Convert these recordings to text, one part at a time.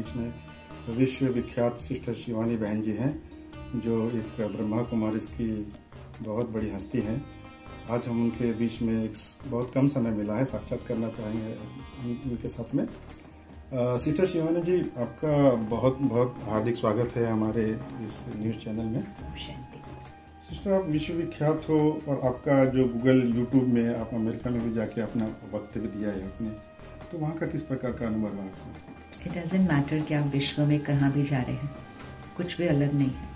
बीच में विश्व विख्यात सिस्टर शिवानी बहन जी हैं, जो एक ब्रह्मा कुमारीज की बहुत बड़ी हस्ती हैं। आज हम उनके बीच में एक बहुत कम समय मिला है, साक्षात करना चाहेंगे उनके साथ में। सिस्टर शिवानी जी, आपका बहुत बहुत हार्दिक स्वागत है हमारे इस न्यूज़ चैनल में। सिस्टर, आप विश्वविख्यात हो और आपका जो गूगल यूट्यूब में आप अमेरिका में भी जाके अपना वक्तव्य दिया है आपने, तो वहाँ का किस प्रकार का अनुभव है आपको? इट डजंट मैटर कि आप विश्व में कहाँ भी जा रहे हैं, कुछ भी अलग नहीं है।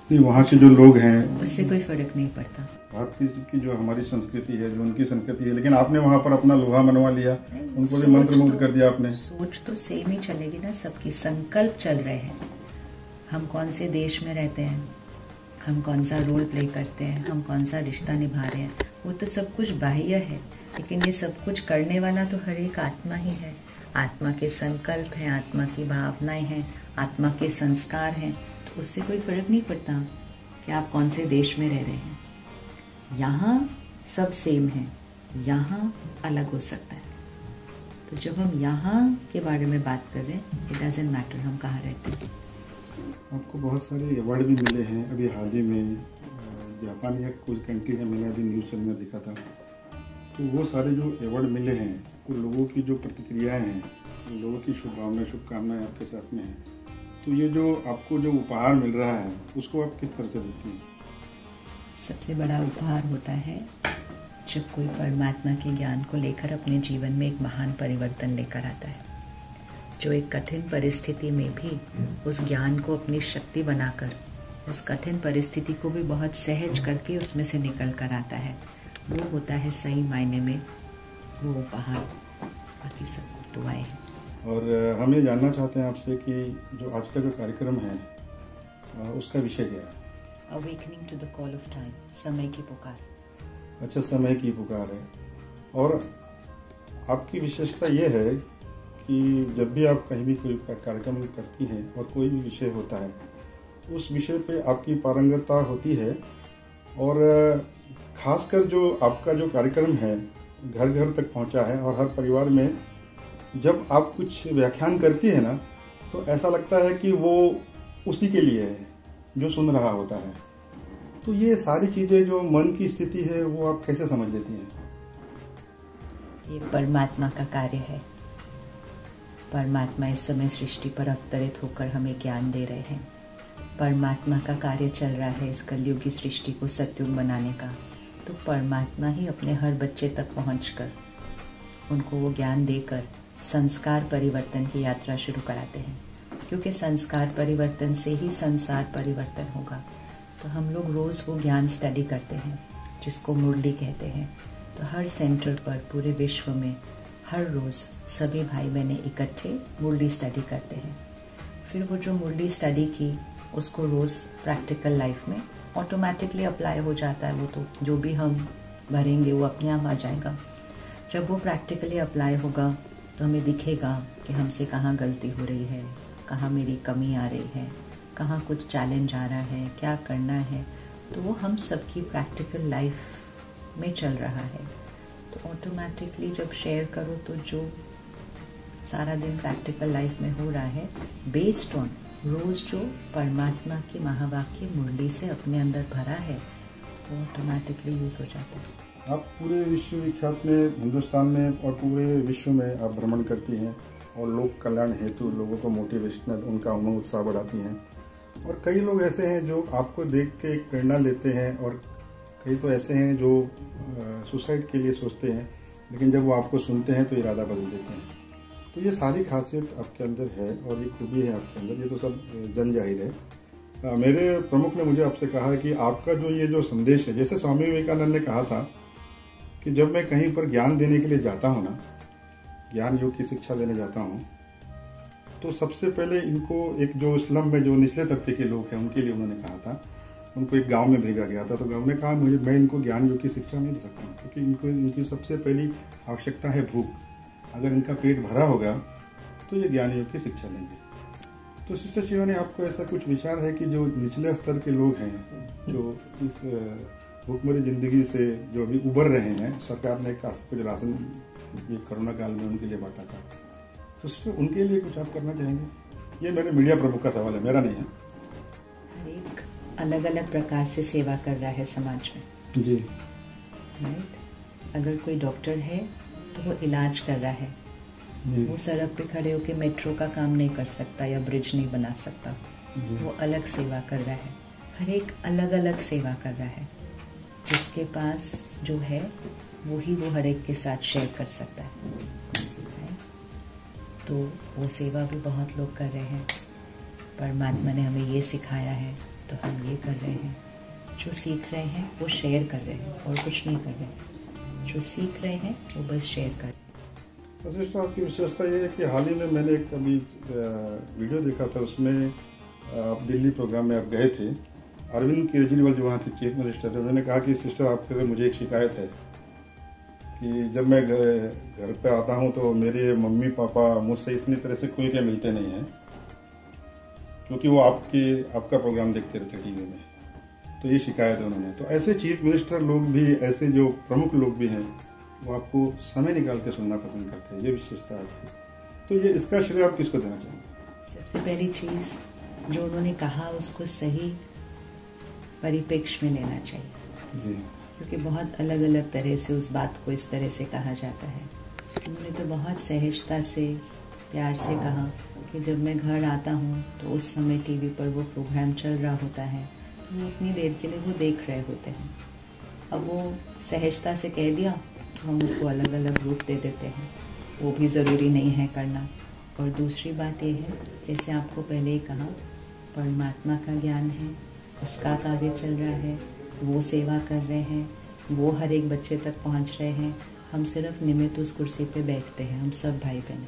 नहीं, वहाँ के जो लोग हैं उससे कोई फर्क नहीं पड़ता। भारतीय की जो हमारी संस्कृति है, जो उनकी संस्कृति है, लेकिन आपने वहाँ पर अपना लोहा मनवा लिया, उनको भी मंत्रमुग्ध कर दिया आपने। सोच तो सेम ही चलेगी ना, सबकी संकल्प चल रहे हैं। हम कौन से देश में रहते हैं, हम कौन सा रोल प्ले करते हैं, हम कौन सा रिश्ता निभा रहे हैं, वो तो सब कुछ बाह्य है, लेकिन ये सब कुछ करने वाला तो हर एक आत्मा ही है। आत्मा के संकल्प हैं, आत्मा की भावनाएं हैं, आत्मा के संस्कार हैं, तो उससे कोई फर्क नहीं पड़ता कि आप कौन से देश में रह रहे हैं। यहाँ सब सेम है, यहाँ अलग हो सकता है। तो जब हम यहाँ के बारे में बात कर रहे हैं, इट डजंट मैटर हम कहाँ रहते हैं। आपको बहुत सारे अवार्ड भी मिले हैं। अभी हाल ही में जापान या कुछ कंट्री है, मैंने अभी न्यूज़ चैनल में देखा था। तो वो सारे जो अवार्ड मिले हैं, वो लोगों की जो प्रतिक्रियाएं हैं, लोगों की शुभकामनाएं आपके साथ में हैं। तो ये जो आपको जो उपहार मिल रहा है, उसको आप किस तरह से देखती हैं? सबसे बड़ा उपहार होता है जब कोई परमात्मा के ज्ञान को लेकर अपने जीवन में एक महान परिवर्तन लेकर आता है, जो एक कठिन परिस्थिति में भी उस ज्ञान को अपनी शक्ति बनाकर उस कठिन परिस्थिति को भी बहुत सहज करके उसमें से निकल कर आता है। वो होता है सही मायने में वो उपहार। बाकी सब दुआएं हैं। और हम ये जानना चाहते हैं आपसे कि जो आज का जो कार्यक्रम है उसका विषय क्या है? Awakening to the call of time, समय की पुकार। अच्छा, समय की पुकार है। और आपकी विशेषता ये है कि जब भी आप कहीं भी कोई कार्यक्रम करती हैं और कोई भी विषय होता है, उस विषय पे आपकी पारंगतता होती है। और खासकर जो आपका जो कार्यक्रम है घर घर तक पहुंचा है, और हर परिवार में जब आप कुछ व्याख्यान करती है ना, तो ऐसा लगता है कि वो उसी के लिए है जो सुन रहा होता है। तो ये सारी चीज़ें जो मन की स्थिति है, वो आप कैसे समझ लेती हैं? ये परमात्मा का कार्य है। परमात्मा इस समय सृष्टि पर अवतरित होकर हमें ज्ञान दे रहे हैं। परमात्मा का कार्य चल रहा है इस कलयुग की सृष्टि को सत्युग बनाने का। तो परमात्मा ही अपने हर बच्चे तक पहुंचकर उनको वो ज्ञान देकर संस्कार परिवर्तन की यात्रा शुरू कराते हैं, क्योंकि संस्कार परिवर्तन से ही संसार परिवर्तन होगा। तो हम लोग रोज वो ज्ञान स्टडी करते हैं, जिसको मुरली कहते हैं। तो हर सेंटर पर पूरे विश्व में हर रोज सभी भाई बहनें इकट्ठे मुरली स्टडी करते हैं। फिर वो जो मुरली स्टडी की, उसको रोज प्रैक्टिकल लाइफ में ऑटोमेटिकली अप्लाई हो जाता है। वो तो जो भी हम भरेंगे वो अपने आप आ जाएगा। जब वो प्रैक्टिकली अप्लाई होगा तो हमें दिखेगा कि हमसे कहाँ गलती हो रही है, कहाँ मेरी कमी आ रही है, कहाँ कुछ चैलेंज आ रहा है, क्या करना है। तो वो हम सबकी प्रैक्टिकल लाइफ में चल रहा है। तो ऑटोमेटिकली जब शेयर करो, तो जो सारा दिन प्रैक्टिकल लाइफ में हो रहा है, बेस्ड ऑन रोज जो परमात्मा की महावाक्य मुरली से अपने अंदर भरा है, वो ऑटोमेटिकली यूज हो जाता है। आप पूरे विश्व विख्यात में, हिंदुस्तान में और पूरे विश्व में आप भ्रमण करती हैं और लोक कल्याण हेतु लोगों को मोटिवेशनल, उनका उमंग उत्साह बढ़ाती हैं। और कई लोग ऐसे हैं जो आपको देख के एक प्रेरणा लेते हैं, और कई तो ऐसे हैं जो सुसाइड के लिए सोचते हैं, लेकिन जब वो आपको सुनते हैं तो इरादा बदल देते हैं। तो ये सारी खासियत आपके अंदर है और ये खूबी है आपके अंदर, ये तो सब जन जाहिर है। मेरे प्रमुख ने मुझे आपसे कहा कि आपका जो ये जो संदेश है, जैसे स्वामी विवेकानंद ने कहा था कि जब मैं कहीं पर ज्ञान देने के लिए जाता हूँ ना, ज्ञान योग की शिक्षा देने जाता हूँ, तो सबसे पहले इनको एक जो स्लम में जो निचले तबके के लोग हैं, उनके लिए उन्होंने कहा था। उनको एक गांव में भेजा गया था, तो गांव ने कहा मैं इनको ज्ञान योग की शिक्षा नहीं दे सकता हूँ, क्योंकि इनकी सबसे पहली आवश्यकता है भूख। अगर इनका पेट भरा होगा तो ये ज्ञान योग की शिक्षा लेंगे। तो सिस्टर शिवानी, आपको ऐसा कुछ विचार है कि जो निचले स्तर के लोग हैं, जो इस भूखमरी जिंदगी से जो अभी उबर रहे हैं, सरकार ने काफी कुछ राशन ये कोरोना काल में उनके लिए बांटा था, तो सिस्टर उनके लिए कुछ आप करना चाहेंगे? ये मेरे मीडिया प्रमुख का सवाल है, मेरा नहीं है। हर एक अलग अलग प्रकार से सेवा कर रहा है समाज में जी, राइट। अगर कोई डॉक्टर है तो वो इलाज कर रहा है, वो सड़क पे खड़े होकर मेट्रो का काम नहीं कर सकता या ब्रिज नहीं बना सकता, वो अलग सेवा कर रहा है। हर एक अलग अलग सेवा कर रहा है। जिसके पास जो है वो ही वो हर एक के साथ शेयर कर सकता है। तो वो सेवा भी बहुत लोग कर रहे हैं। परमात्मा ने हमें ये सिखाया है तो हम ये कर रहे हैं। जो सीख रहे हैं वो शेयर कर रहे हैं और कुछ नहीं कर रहे। जो सीख रहे हैं वो बस शेयर कर रहे हैं। तो सिस्टर आपकी विशेषता ये है कि हाल ही में मैंने एक अभी वीडियो देखा था, उसमें आप दिल्ली प्रोग्राम में आप गए थे। अरविंद केजरीवाल जो वहाँ के चीफ मिनिस्टर थे, उन्होंने कहा कि सिस्टर आपके मुझे एक शिकायत है कि जब मैं घर पे आता हूँ तो मेरे मम्मी पापा मुझसे इतनी तरह से खुल के मिलते नहीं हैं, क्योंकि वो आपका प्रोग्राम देखते रहते टीवी में। तो ये शिकायत है उन्होंने। तो ऐसे चीफ मिनिस्टर लोग भी, ऐसे जो प्रमुख लोग भी हैं, वो आपको समय निकाल के सुनना पसंद करते हैं। ये विशेषता है आपकी। तो ये इसका श्रेय आप किसको देना चाहेंगे? सबसे पहली चीज, जो उन्होंने कहा उसको सही परिप्रेक्ष्य में लेना चाहिए जी। क्योंकि बहुत अलग अलग तरह से उस बात को इस तरह से कहा जाता है। उन्होंने तो बहुत सहजता से, प्यार से कहा कि जब मैं घर आता हूँ तो उस समय टीवी पर वो प्रोग्राम चल रहा होता है, तो वो उतनी देर के लिए वो देख रहे होते हैं। अब वो सहजता से कह दिया तो हम उसको अलग अलग रूप दे देते हैं, वो भी ज़रूरी नहीं है करना। और दूसरी बात ये है, जैसे आपको पहले ही कहा, परमात्मा का ज्ञान है, उसका कार्य चल रहा है, वो सेवा कर रहे हैं, वो हर एक बच्चे तक पहुंच रहे हैं। हम सिर्फ निमित्त उस कुर्सी पे बैठते हैं। हम सब भाई बहन,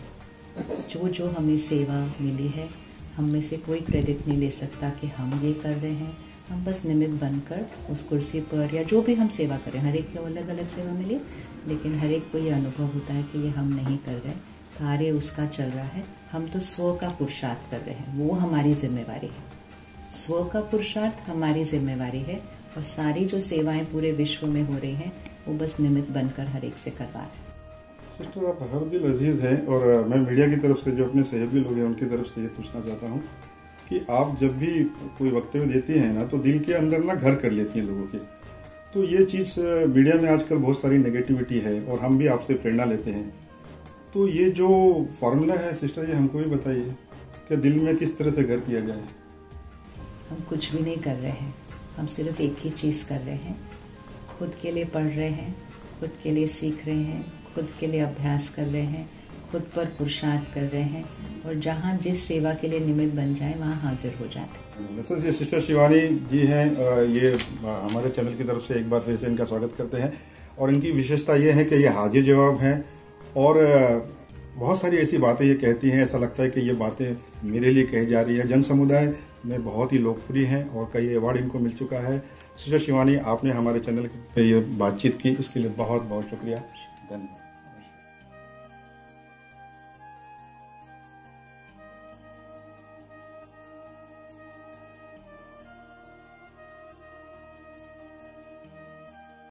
जो हमें सेवा मिली है, हम में से कोई क्रेडिट नहीं ले सकता कि हम ये कर रहे हैं। हम बस निमित्त बनकर उस कुर्सी पर, या जो भी हम सेवा करें, हर एक को अलग अलग सेवा मिली, लेकिन हर एक को ये अनुभव होता है कि ये हम नहीं कर रहे, कार्य उसका चल रहा है। हम तो स्व का पुरुषार्थ कर रहे हैं, वो हमारी जिम्मेवारी है। स्व का पुरुषार्थ हमारी जिम्मेवारी है और सारी जो सेवाएं पूरे विश्व में हो रही हैं, वो बस निमित्त बनकर हर एक से करवा रहे हैं। सिस्टर आप हर दिल अजीज हैं, और मैं मीडिया की तरफ से, जो अपने सहयोगी लोग हैं, उनकी तरफ से ये पूछना चाहता हूँ कि आप जब भी कोई वक्तव्य देती हैं ना, तो दिल के अंदर ना घर कर लेती हैं लोगों के। तो ये चीज़ मीडिया में आजकल बहुत सारी नेगेटिविटी है और हम भी आपसे प्रेरणा लेते हैं। तो ये जो फॉर्मूला है सिस्टर, ये हमको भी बताइए कि दिल में किस तरह से घर किया जाए। हम कुछ भी नहीं कर रहे हैं, हम सिर्फ एक ही चीज़ कर रहे हैं। खुद के लिए पढ़ रहे हैं, खुद के लिए सीख रहे हैं, खुद के लिए अभ्यास कर रहे हैं, खुद पर पुरुषार्थ कर रहे हैं, और जहाँ जिस सेवा के लिए निमित्त बन जाए वहाँ हाजिर हो जाते हैं। ये सिस्टर शिवानी जी हैं, ये हमारे चैनल की तरफ से एक बार फिर से इनका स्वागत करते हैं। और इनकी विशेषता ये है कि ये हाजिर जवाब हैं, और बहुत सारी ऐसी बातें ये कहती हैं, ऐसा लगता है कि ये बातें मेरे लिए कही जा रही है। जन समुदाय में बहुत ही लोकप्रिय हैं और कई अवार्ड इनको मिल चुका है। सिस्टर शिवानी, आपने हमारे चैनल पे ये बातचीत की, इसके लिए बहुत बहुत शुक्रिया, धन्यवाद।